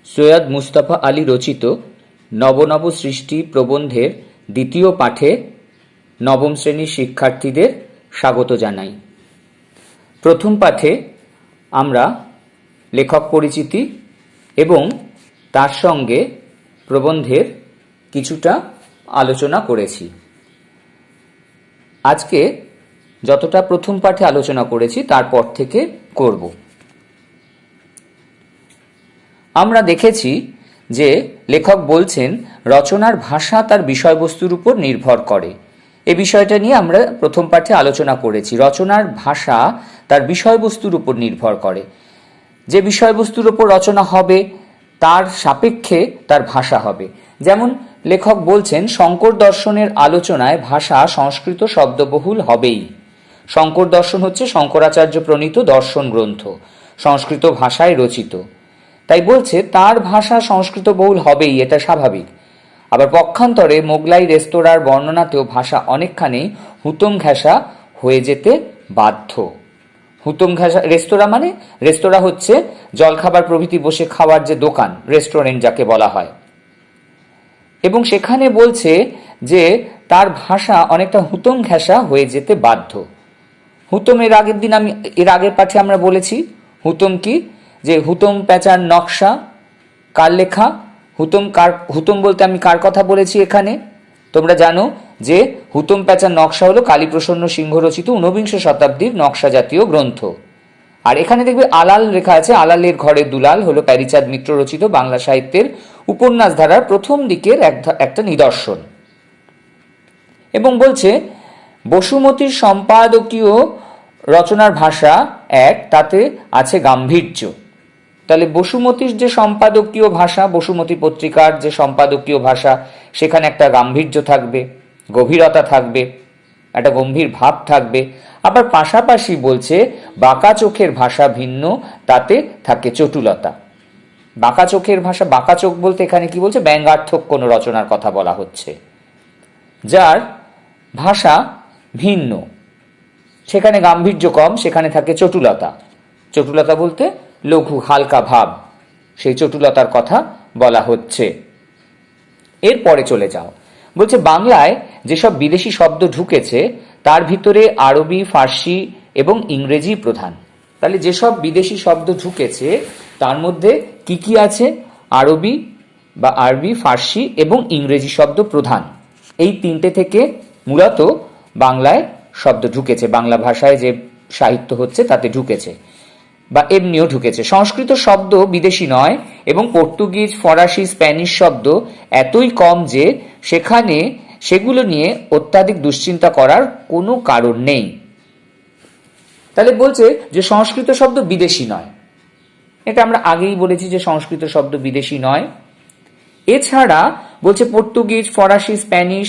সৈয়দ মুস্তাফা আলী রচিত নবনব সৃষ্টি প্রবন্ধের দ্বিতীয় পাঠে নবম শ্রেণীর শিক্ষার্থীদের স্বাগত জানাই। প্রথম পাঠে আমরা লেখক পরিচিতি এবং তার সঙ্গে প্রবন্ধের কিছুটা আলোচনা করেছি। আজকে যতটা প্রথম পাঠে আলোচনা করেছি তারপর থেকে করব। আমরা দেখেছি যে লেখক বলছেন রচনার ভাষা তার বিষয়বস্তুর উপর নির্ভর করে। এই বিষয়টা নিয়ে আমরা প্রথম পাঠে আলোচনা করেছি। রচনার ভাষা তার বিষয়বস্তুর উপর নির্ভর করে। যে বিষয়বস্তুর উপর রচনা হবে তার সাপেক্ষে তার ভাষা হবে। যেমন লেখক বলছেন শঙ্কর দর্শনের আলোচনায় ভাষা সংস্কৃত শব্দবহুল হবেই। শঙ্কর দর্শন হচ্ছে শঙ্করাচার্য প্রণীত দর্শন গ্রন্থ, সংস্কৃত ভাষায় রচিত। তাই বলছে তার ভাষা সংস্কৃত বহুল হবেই, এটা স্বাভাবিক। আবার পক্ষান্তরে মোগলাই রেস্তোরাঁর বর্ণনাতেও ভাষা অনেকখানি হুতম ঘেঁষা হয়ে যেতে বাধ্য। হুতম ঘেঁষা রেস্তোরাঁ হচ্ছে জলখাবার প্রভৃতি বসে খাওয়ার যে দোকান, রেস্টুরেন্ট যাকে বলা হয়। এবং সেখানে বলছে যে তার ভাষা অনেকটা হুতম ঘেঁষা হয়ে যেতে বাধ্য। হুতম এর আগের পাঠে আমরা বলেছি হুতম কি, যে হুতম প্যাঁচার নকশা কার লেখা। হুতম বলতে আমি কার কথা বলেছি এখানে? তোমরা জানো যে হুতম প্যাঁচার নকশা হলো কালীপ্রসন্ন সিংহ রচিত ঊনবিংশ শতাব্দীর নকশা জাতীয় গ্রন্থ। আর এখানে দেখবে আলাল লেখা আছে। আলালের ঘরে দুলাল হলো প্যারীচাঁদ মিত্র রচিত বাংলা সাহিত্যের উপন্যাস ধারার প্রথম দিকের একটা নিদর্শন। এবং বলছে বসুমতীর সম্পাদকীয় রচনার ভাষা এক, তাতে আছে গাম্ভীর্য। তাহলে বসুমতীর যে সম্পাদকীয় ভাষা, বসুমতী পত্রিকার যে সম্পাদকীয় ভাষা, সেখানে একটা গাম্ভীর্য থাকবে, গভীরতা থাকবে, একটা গম্ভীর ভাব থাকবে। আবার পাশাপাশি বলছে বাঁকা চোখের ভাষা ভিন্ন, তাতে থাকে চটুলতা। বাঁকা চোখের ভাষা, বাঁকা চোখ বলতে এখানে কি বলছে? ব্যঙ্গার্থক কোনো রচনার কথা বলা হচ্ছে, যার ভাষা ভিন্ন, সেখানে গাম্ভীর্য কম, সেখানে থাকে চটুলতা। চটুলতা বলতে লঘু হালকা ভাব, সেই চটুলতার কথা বলা হচ্ছে। এরপরে চলে যাও, বলছে বাংলায় যেসব বিদেশি শব্দ ঢুকেছে তার ভিতরে আরবি, ফার্সি এবং ইংরেজি প্রধান। তাহলে যেসব বিদেশি শব্দ ঢুকেছে তার মধ্যে কি কি আছে? আরবি বা আরবি, ফার্সি এবং ইংরেজি শব্দ প্রধান। এই তিনটে থেকে মূলত বাংলায় শব্দ ঢুকেছে, বাংলা ভাষায় যে সাহিত্য হচ্ছে তাতে ঢুকেছে বা এমনিও ঢুকেছে। সংস্কৃত শব্দ বিদেশি নয় এবং পর্তুগিজ, ফরাসি, স্প্যানিশ শব্দ এতই কম যে সেগুলো নিয়ে অত্যাধিক দুশ্চিন্তা করার কোনো কারণ নেই। তাহলে বলছে যে সংস্কৃত শব্দ বিদেশি নয়, এটা আমরা আগেই বলেছি যে সংস্কৃত শব্দ বিদেশি নয়। এছাড়া বলছে পর্তুগিজ, ফরাসি, স্প্যানিশ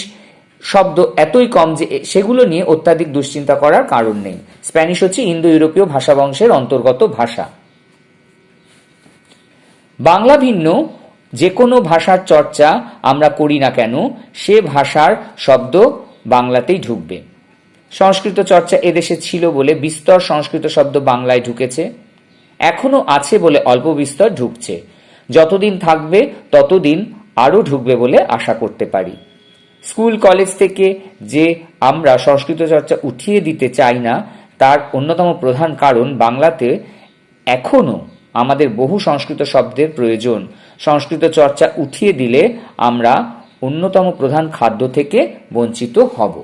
শব্দ এতই কম যে সেগুলো নিয়ে অত্যাধিক দুশ্চিন্তা করার কারণ নেই। স্প্যানিশ হচ্ছে ইন্দো ইউরোপীয় ভাষা বংশের অন্তর্গত ভাষা। বাংলা ভিন্ন যে কোনো ভাষার চর্চা আমরা করি না কেন, সে ভাষার শব্দ বাংলাতেই ঢুকবে। সংস্কৃত চর্চা এদেশে ছিল বলে বিস্তর সংস্কৃত শব্দ বাংলায় ঢুকেছে, এখনো আছে বলে অল্প বিস্তর ঢুকছে। যতদিন থাকবে ততদিন আরো ঢুকবে বলে আশা করতে পারি। স্কুল কলেজ থেকে যে আমরা সংস্কৃত চর্চা উঠিয়ে দিতে চাই না, তার অন্যতম প্রধান কারণ বাংলাতে এখনো আমাদের বহু সংস্কৃত শব্দের প্রয়োজন। সংস্কৃত চর্চা উঠিয়ে দিলে আমরা অন্যতম প্রধান খাদ্য থেকে বঞ্চিত হব।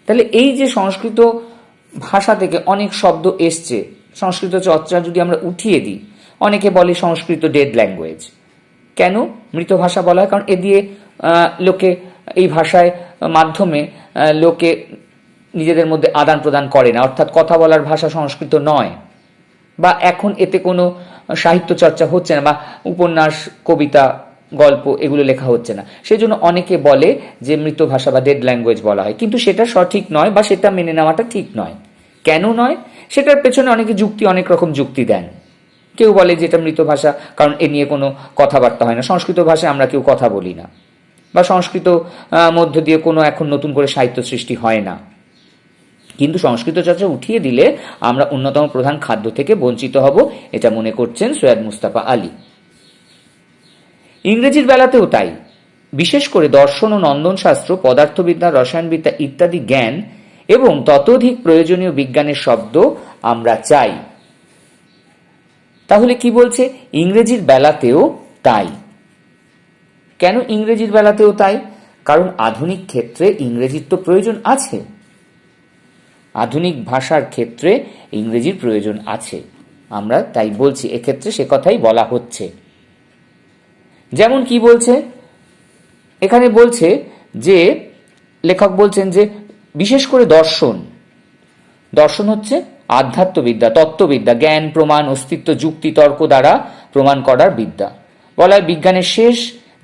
তাহলে এই যে সংস্কৃত ভাষা থেকে অনেক শব্দ এসছে, সংস্কৃত চর্চা যদি আমরা উঠিয়ে দিই, অনেকে বলে সংস্কৃত ডেড ল্যাঙ্গুয়েজ। কেন মৃত ভাষা বলা হয়? কারণ এ দিয়ে লোকে, এই ভাষায় মাধ্যমে লোকে নিজেদের মধ্যে আদান প্রদান করে না, অর্থাৎ কথা বলার ভাষা সংস্কৃত নয়, বা এখন এতে কোনো সাহিত্য চর্চা হচ্ছে না, বা উপন্যাস, কবিতা, গল্প এগুলো লেখা হচ্ছে না। সেই জন্য অনেকে বলে যে মৃত ভাষা বা ডেড ল্যাঙ্গুয়েজ বলা হয়, কিন্তু সেটা সঠিক নয় বা সেটা মেনে নেওয়াটা ঠিক নয়। কেন নয়? সেটার পেছনে অনেকে অনেক রকম যুক্তি দেন। কেউ বলে যে এটা মৃত ভাষা কারণ এ নিয়ে কোনো কথাবার্তা হয় না, সংস্কৃত ভাষায় আমরা কেউ কথা বলি না, বা সংস্কৃত মধ্য দিয়ে কোনো এখন নতুন করে সাহিত্য সৃষ্টি হয় না। কিন্তু সংস্কৃত চর্চা উঠিয়ে দিলে আমরা অন্যতম প্রধান খাদ্য থেকে বঞ্চিত হব, এটা মনে করছেন সৈয়দ মুস্তাফা আলী। ইংরেজির বেলাতেও তাই। বিশেষ করে দর্শন ও নন্দনশাস্ত্র, পদার্থবিদ্যা, রসায়নবিদ্যা ইত্যাদি জ্ঞান এবং ততোধিক প্রয়োজনীয় বিজ্ঞানের শব্দ আমরা চাই। তাহলে কি বলছে? ইংরেজির বেলাতেও তাই। কেন ইংরেজির বেলাতেও তাই? কারণ আধুনিক ক্ষেত্রে ইংরেজির তো প্রয়োজন আছে, আধুনিক ভাষার ক্ষেত্রে ইংরেজির প্রয়োজন আছে। আমরা তাই বলছি, এক্ষেত্রে সে কথাই বলা হচ্ছে। যেমন কি বলছে এখানে? বলছে যে লেখক বলছেন যে বিশেষ করে দর্শন, দর্শন হচ্ছে আধ্যাত্মবিদ্যা, তত্ত্ববিদ্যা, জ্ঞান, প্রমাণ, অস্তিত্ব, যুক্তি, তর্ক দ্বারা প্রমাণ করার বিদ্যা। বলা হয় বিজ্ঞানের শেষ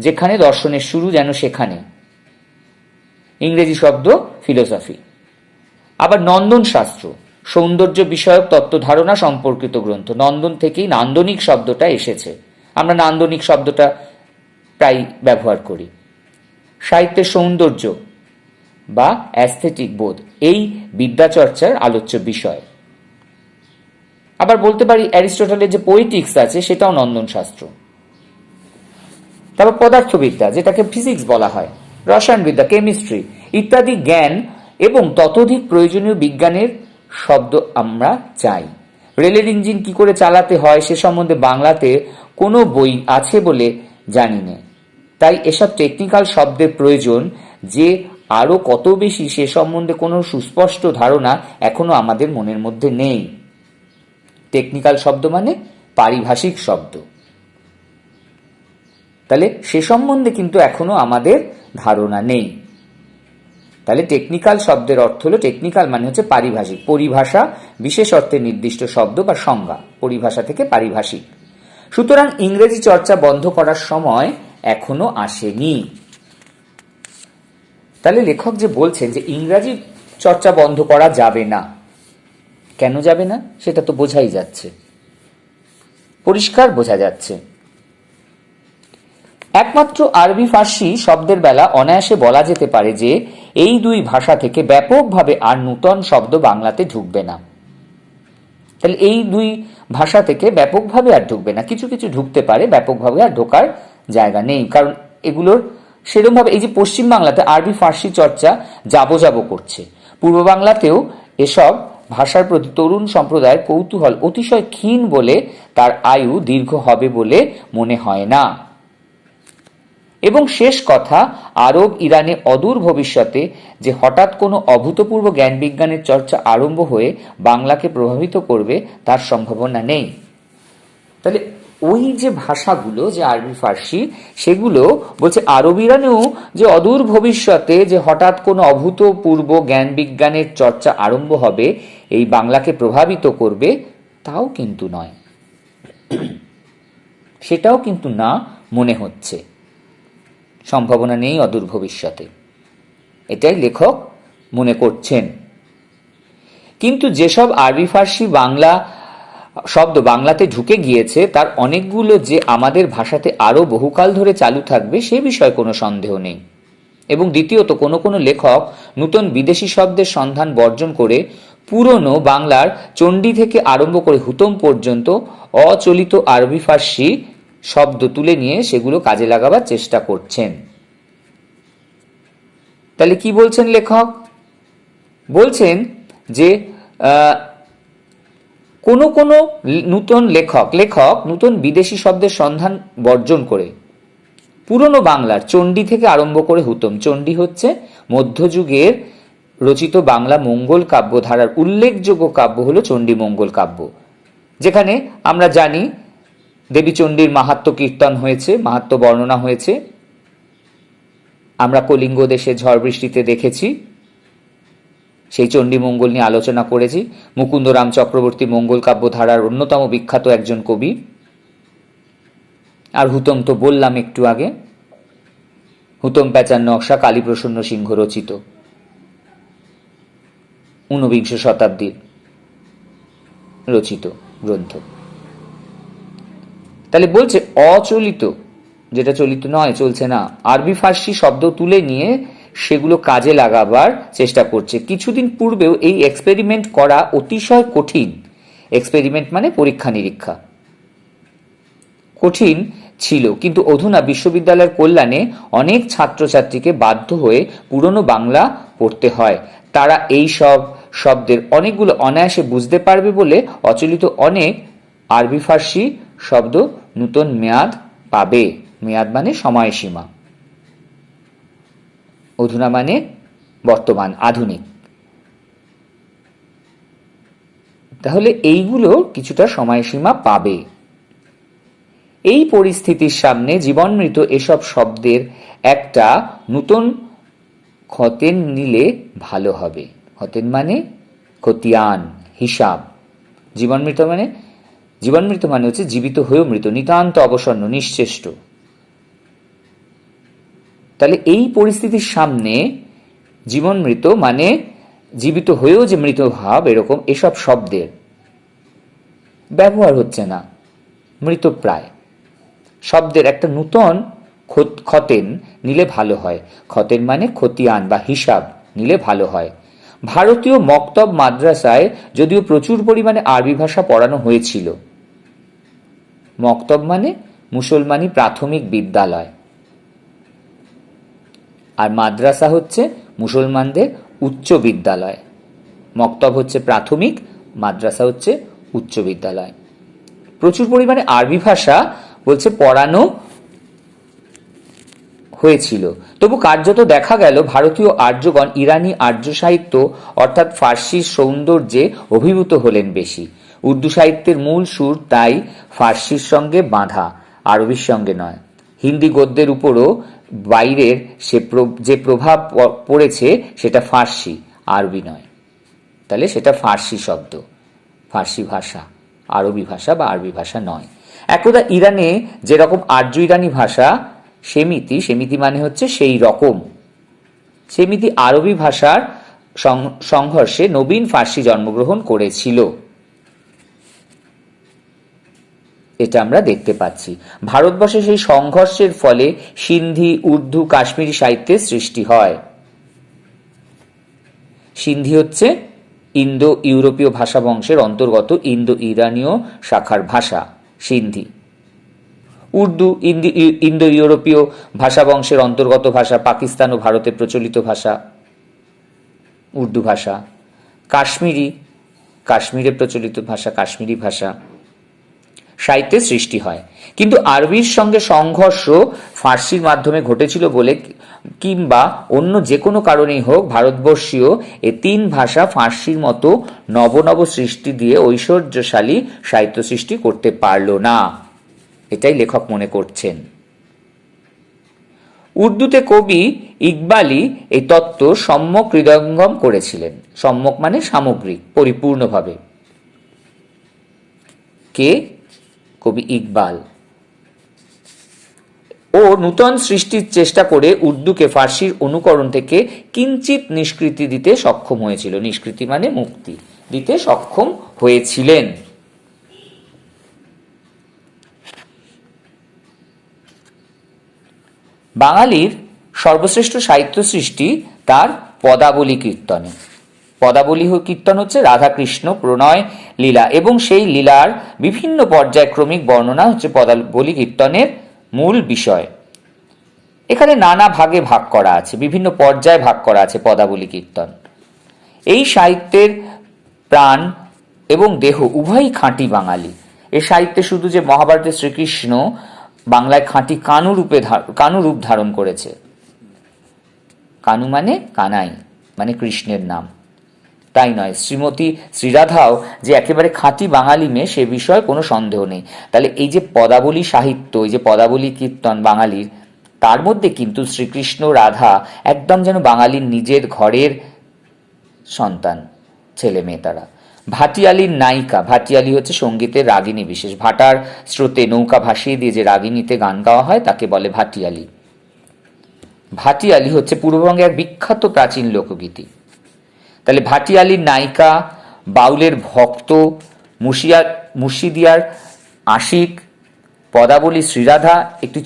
যেখানে, দর্শনের শুরু যেন সেখানে। ইংরেজি শব্দ ফিলোসফি। আবার নন্দন শাস্ত্র, সৌন্দর্য বিষয়ক তত্ত্ব ধারণা সম্পর্কিত গ্রন্থ। নন্দন থেকেই নান্দনিক শব্দটা এসেছে, আমরা নান্দনিক শব্দটা প্রায় ব্যবহার করি। সাহিত্যের সৌন্দর্য বা অ্যাস্থেটিক বোধ এই বিদ্যাচর্চার আলোচ্য বিষয়। আবার বলতে পারি অ্যারিস্টটলের যে পোয়েটিক্স আছে সেটাও নন্দন শাস্ত্র। তারপর পদার্থবিদ্যা, যেটাকে ফিজিক্স বলা হয়, রসায়নবিদ্যা, কেমিস্ট্রি ইত্যাদি জ্ঞান এবং ততোধিক প্রয়োজনীয় বিজ্ঞানের শব্দ আমরা চাই। রেলের ইঞ্জিন কি করে চালাতে হয় সে সম্বন্ধে বাংলাতে কোনো বই আছে বলে জানি না, তাই এসব টেকনিক্যাল শব্দের প্রয়োজন, যে আরো কত বেশি সে সম্বন্ধে কোনো সুস্পষ্ট ধারণা এখনো আমাদের মনের মধ্যে নেই। টেকনিক্যাল শব্দ মানে পারিভাষিক শব্দ, তাহলে সে সম্বন্ধে কিন্তু এখনো আমাদের ধারণা নেই। তাহলে টেকনিক্যাল শব্দের অর্থ হলো, টেকনিক্যাল মানে হচ্ছে পারিভাষিক, পরিভাষা, বিশেষ অর্থে নির্দিষ্ট শব্দ বা সংজ্ঞা, পরিভাষা থেকে পারিভাষিক। সুতরাং ইংরেজি চর্চা বন্ধ করার সময় এখনো আসেনি। তাহলে লেখক যে বলছেন যে ইংরেজি চর্চা বন্ধ করা যাবে না, কেন যাবে না সেটা তো বোঝাই যাচ্ছে, পরিষ্কার বোঝা যাচ্ছে। একমাত্র আরবি ফার্সি শব্দের বেলা অনায়াসে বলা যেতে পারে যে এই দুই ভাষা থেকে ব্যাপকভাবে আর নূতন শব্দ বাংলাতে ঢুকবে না। তাহলে এই দুই ভাষা থেকে ব্যাপকভাবে আর ঢুকবে না, কিছু কিছু ঢুকতে পারে, ব্যাপকভাবে আর ঢোকার জায়গা নেই। কারণ এগুলোর সেরকম ভাবে, এই যে পশ্চিম বাংলাতে আরবি ফার্সি চর্চা যাবো যাবো করছে, পূর্ব বাংলাতেও এসব ভাষার প্রতি তরুণ সম্প্রদায়ের কৌতূহল অতিশয় ক্ষীণ বলে তার আয়ু দীর্ঘ হবে বলে মনে হয় না। এবং শেষ কথা, আরব ইরানে অদূর ভবিষ্যতে যে হঠাৎ কোনো অভূতপূর্ব জ্ঞান বিজ্ঞানের চর্চা আরম্ভ হয়ে বাংলাকে প্রভাবিত করবে তার সম্ভাবনা নেই। তাহলে ওই যে ভাষাগুলো যে আরবি ফার্সি, সেগুলো বলছে আরব ইরানেও যে অদূর ভবিষ্যতে যে হঠাৎ কোনো অভূতপূর্ব জ্ঞান বিজ্ঞানের চর্চা আরম্ভ হবে এই বাংলাকে প্রভাবিত করবে, তাও কিন্তু নয়, সেটাও কিন্তু না মনে হচ্ছে, সম্ভাবনা নেই অদূর ভবিষ্যতে, এটাই লেখক মনে করছেন। কিন্তু যেসব আরবি ফার্সি বাংলা শব্দ বাংলাতে ঢুকে গিয়েছে তার অনেকগুলো যে আমাদের ভাষাতে আরো বহুকাল ধরে চালু থাকবে সে বিষয়ে কোনো সন্দেহ নেই। এবং দ্বিতীয়ত, কোনো কোনো লেখক নূতন বিদেশি শব্দের সন্ধান বর্জন করে পুরনো বাংলার চণ্ডী থেকে আরম্ভ করে হুতম পর্যন্ত অচলিত আরবি ফার্সি শব্দ তুলে নিয়ে সেগুলো কাজে লাগাবার চেষ্টা করছেন। তাহলে কি বলছেন লেখক? বলছেন যে কোন কোন নূতন লেখক নূতন বিদেশি শব্দের সন্ধান বর্জন করে পুরনো বাংলার চণ্ডী থেকে আরম্ভ করে হুতম, চণ্ডী হচ্ছে মধ্যযুগের রচিত বাংলা মঙ্গল কাব্য ধারার উল্লেখযোগ্য কাব্য হলো চণ্ডী মঙ্গল কাব্য, যেখানে আমরা জানি দেবী চণ্ডীর মাহাত্ম্য কীর্তন হয়েছে, মাহাত্ম্য বর্ণনা হয়েছে। আমরা কলিঙ্গ দেশে ঝড় বৃষ্টিতে দেখেছি, সেই চণ্ডী মঙ্গল নিয়ে আলোচনা করেছি। মুকুন্দরাম চক্রবর্তী মঙ্গল কাব্য ধারার অন্যতম বিখ্যাত একজন কবি। আর হুতম তো বললাম একটু আগে, হুতম প্যাচার নকশা কালীপ্রসন্ন সিংহ রচিত, 19বিংশ শতাব্দীর রচিত গ্রন্থ। তাহলে বলছে অচলিত, যেটা চলিত নয়, চলছে না, আরবি ফার্সি শব্দ তুলে নিয়ে সেগুলো কাজে লাগাবার চেষ্টা করছে। কিছুদিন পূর্বেও এই এক্সপেরিমেন্ট করা অতিশয় কঠিন। এক্সপেরিমেন্ট মানে পরীক্ষা নিরীক্ষা, কঠিন ছিল, কিন্তু অধুনা বিশ্ববিদ্যালয়ের কল্যাণে অনেক ছাত্রছাত্রীকে বাধ্য হয়ে পুরনো বাংলা পড়তে হয়। তারা এই সব শব্দের অনেকগুলো অনায়াসে বুঝতে পারবে বলে অচলিত অনেক আরবি ফার্সি শব্দ নূতন মেয়াদ পাবে। মেয়াদ মানে সময়সীমা, অধুনা মানে বর্তমান, আধুনিক। তাহলে এইগুলো কিছুটা সময়সীমা পাবে। এই পরিস্থিতির সামনে জীবনমৃত এসব শব্দের একটা নূতন খতেন নিলে ভালো হবে। খতেন মানে খতিয়ান, হিসাব। জীবনমৃত মানে হচ্ছে জীবিত হয়েও মৃত, নিতান্ত অবসন্ন, নিশ্চেষ্ট। তাহলে এই পরিস্থিতির সামনে জীবনমৃত মানে জীবিত হয়েও যে মৃত ভাব, এরকম এসব শব্দের ব্যবহার হচ্ছে না, মৃতপ্রায় শব্দের একটা নূতন খতেন নিলে ভালো হয়। খতেন মানে খতিয়ান বা হিসাব নিলে ভালো হয়। ভারতীয় মক্তব মাদ্রাসায় যদিও প্রচুর পরিমাণে আরবি ভাষা পড়ানো হয়েছিল। মক্তব মানে মুসলমানি প্রাথমিক বিদ্যালয়, আর মাদ্রাসা হচ্ছে মুসলমানদের উচ্চ বিদ্যালয়। মক্তব হচ্ছে প্রাথমিক, মাদ্রাসা হচ্ছে উচ্চ বিদ্যালয়। প্রচুর পরিমাণে আরবি ভাষা বলছে পড়ানো হয়েছিল। তবু কার্যত দেখা গেল ভারতীয় আর্যগণ ইরানি আর্য সাহিত্য অর্থাৎ ফার্সির সৌন্দর্যে অভিভূত হলেন বেশি। উর্দু সাহিত্যের মূল সুর তাই ফার্সির সঙ্গে বাঁধা, আরবির সঙ্গে নয়। হিন্দি গদ্যের উপরও বাইরের যে প্রভাব পড়েছে সেটা ফার্সি, আরবি নয়। তাহলে সেটা ফার্সি শব্দ, ফার্সি ভাষা, আরবি ভাষা বা আরবি ভাষা নয়। একদা ইরানে যেরকম আর্য ইরানি ভাষা সেমিতি মানে হচ্ছে সেই রকম, সেমিতি আরবি ভাষার সংঘর্ষে নবীন ফার্সি জন্মগ্রহণ করেছিল, এটা আমরা দেখতে পাচ্ছি। ভারতবর্ষে সেই সংঘর্ষের ফলে সিন্ধি, উর্দু, কাশ্মীরি সাহিত্যের সৃষ্টি হয়। সিন্ধি হচ্ছে ইন্দো ইউরোপীয় ভাষা বংশের অন্তর্গত ইন্দো ইরানীয় শাখার ভাষা সিন্ধি। উর্দু ইন্দো ইউরোপীয় ভাষা বংশের অন্তর্গত ভাষা, পাকিস্তান ও ভারতে প্রচলিত ভাষা উর্দু ভাষা। কাশ্মীরে প্রচলিত ভাষা কাশ্মীরি ভাষা। সাহিত্যের সৃষ্টি হয়, কিন্তু আরবির সঙ্গে সংঘর্ষ ফার্সির মাধ্যমে ঘটেছিল বলে কিংবা অন্য যে কোনো কারণেই হোক ভারতবর্ষীয় এ তিন ভাষা ফার্সির মতো নব সৃষ্টি দিয়ে ঐশ্বর্যশালী সাহিত্য সৃষ্টি করতে পারল না, এটাই লেখক মনে করছেন। উর্দুতে কবি ইকবালি এই তত্ত্ব সম্যক হৃদয়ঙ্গম করেছিলেন। সম্যক মানে সামগ্রিক, পরিপূর্ণভাবে। কে? কবি ইকবাল। ও নূতন সৃষ্টির চেষ্টা করে উর্দুকে ফার্সির অনুকরণ থেকে কিঞ্চিত নিষ্কৃতি দিতে সক্ষম হয়েছিল। নিষ্কৃতি মানে মুক্তি দিতে সক্ষম হয়েছিলেন। বাঙালির সর্বশ্রেষ্ঠ সাহিত্য সৃষ্টি তার পদাবলী কীর্তনে। পদাবলী কীর্তন হচ্ছে রাধাকৃষ্ণ প্রণয় লীলা, এবং সেই লীলার বিভিন্ন পর্যায়ক্রমিক বর্ণনা হচ্ছে পদাবলী কীর্তনের মূল বিষয়। এখানে নানা ভাগে ভাগ করা আছে, বিভিন্ন পর্যায়ে ভাগ করা আছে পদাবলী কীর্তন। এই সাহিত্যের প্রাণ এবং দেহ উভয়ই খাঁটি বাঙালি। এই সাহিত্যে শুধু যে মহাভারতের শ্রীকৃষ্ণ বাংলায় খাঁটি কানু রূপ ধারণ করেছে, কানু মানে কানাই, মানে কৃষ্ণের নাম, তাই নয়। শ্রীমতী শ্রীরাধাও যে একেবারে খাঁটি বাঙালি মেয়ে, সে বিষয়ে কোনো সন্দেহ নেই। তাহলে এই যে পদাবলী সাহিত্য, এই যে পদাবলী কীর্তন বাঙালির, তার মধ্যে কিন্তু শ্রীকৃষ্ণ রাধা একদম যেন বাঙালির নিজের ঘরের সন্তান, ছেলে মেয়ে তারা। ভাটিয়ালির নায়িকা, ভাটিয়ালি হচ্ছে সঙ্গীতের রাগিনী বিশেষ। ভাটার স্রোতে নৌকা ভাসিয়ে দিয়ে যে রাগিনীতে গান গাওয়া হয় তাকে বলে ভাটিয়ালি। ভাটিয়ালি হচ্ছে পূর্ববঙ্গের এক বিখ্যাত প্রাচীন লোকগীতি। তাহলে ভাটিয়ালির নায়িকা, বাউলের ভক্ত, মুর্শিদিয়ার আশিক, পদাবলী শ্রীরাধা একই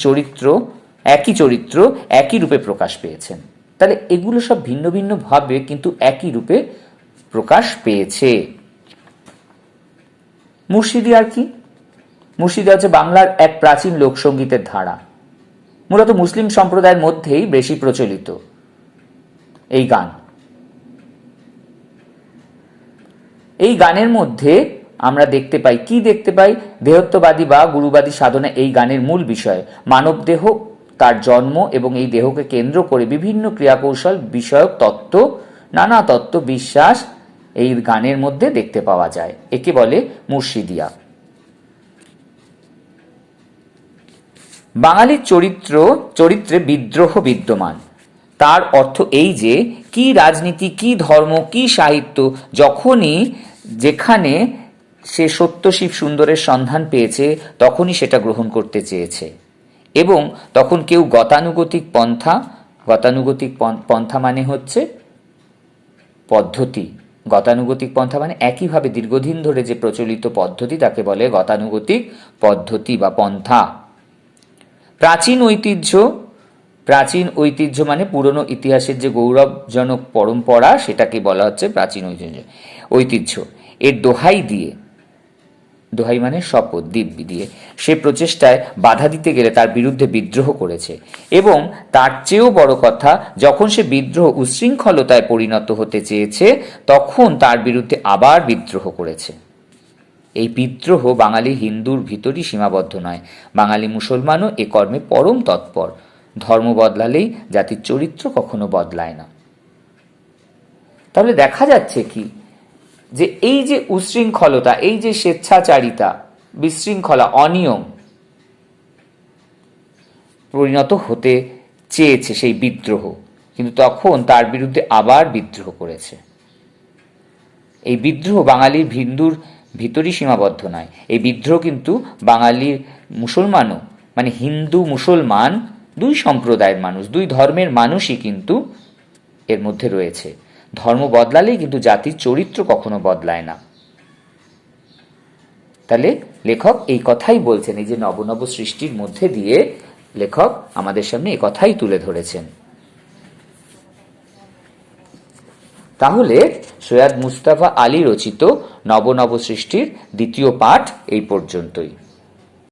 চরিত্র একই রূপে প্রকাশ পেয়েছেন। তাহলে এগুলো সব ভিন্ন ভিন্ন ভাবে কিন্তু একই রূপে প্রকাশ পেয়েছে। মুর্শিদি আর কি? মুর্শিদি হচ্ছে বাংলার এক প্রাচীন লোকসঙ্গীতের ধারা, মূলত মুসলিম সম্প্রদায়ের মধ্যেই বেশি প্রচলিত এই গান। এই গানের মধ্যে আমরা দেখতে পাই, কি দেখতে পাই? দেহত্ববাদী বা গুরুবাদী সাধনা এই গানের মূল বিষয়। মানব দেহ, তার জন্ম এবং এই দেহকে কেন্দ্র করে বিভিন্ন ক্রিয়াকৌশল বিষয়ক তত্ত্ব, নানা তত্ত্ব বিশ্বাস এই গানের মধ্যে দেখতে পাওয়া যায়। একে বলে মুর্শিদিয়া। বাঙালির চরিত্রে বিদ্রোহ বিদ্যমান। তার অর্থ এই যে কি রাজনীতি, কি ধর্ম, কি সাহিত্য, যখনই যেখানে সে সত্য শিব সুন্দরের সন্ধান পেয়েছে তখনই সেটা গ্রহণ করতে চেয়েছে। এবং তখন কেউ গতানুগতিক পন্থা মানে হচ্ছে পদ্ধতি। গতানুগতিক পন্থা মানে একইভাবে দীর্ঘদিন ধরে যে প্রচলিত পদ্ধতি তাকে বলে গতানুগতিক পদ্ধতি বা পন্থা। প্রাচীন ঐতিহ্য মানে পুরনো ইতিহাসের যে গৌরবজনক পরম্পরা সেটাকে বলা হচ্ছে প্রাচীন ঐতিহ্য। এর দোহাই মানে শপথ, দিব্যি দিয়ে সে প্রচেষ্টায় বাধা দিতে গেলে তার বিরুদ্ধে বিদ্রোহ করেছে। এবং তার চেয়েও বড় কথা, যখন সে বিদ্রোহ উচ্ছৃঙ্খলতায় পরিণত হতে চেয়েছে তখন তার বিরুদ্ধে আবার বিদ্রোহ করেছে। এই বিদ্রোহ বাঙালি হিন্দুর ভিতরই সীমাবদ্ধ নয়, বাঙালি মুসলমানও এ কর্মে পরম তৎপর। ধর্ম বদলালেই জাতির চরিত্র কখনো বদলায় না। তাহলে দেখা যাচ্ছে কি, যে এই যে উচ্ছৃঙ্খলতা, এই যে স্বেচ্ছাচারিতা, বিশৃঙ্খলা, অনিয়ম পরিণত হতে চেয়েছে সেই বিদ্রোহ, কিন্তু তখন তার বিরুদ্ধে আবার বিদ্রোহ করেছে। এই বিদ্রোহ বাঙালির হিন্দুর ভিতরই সীমাবদ্ধ নয়, এই বিদ্রোহ কিন্তু বাঙালির মুসলমানও, মানে হিন্দু মুসলমান দুই সম্প্রদায়ের মানুষ, দুই ধর্মের মানুষই কিন্তু এর মধ্যে রয়েছে। ধর্ম বদলালেই কিন্তু জাতির চরিত্র কখনো বদলায় না। তাহলে লেখক এই কথাই বলছেন, এই যে নব সৃষ্টির মধ্যে দিয়ে লেখক আমাদের সামনে এই কথাই তুলে ধরেছেন। তাহলে সৈয়দ মুস্তাফা আলী রচিত নব সৃষ্টির দ্বিতীয় পাঠ এই পর্যন্তই।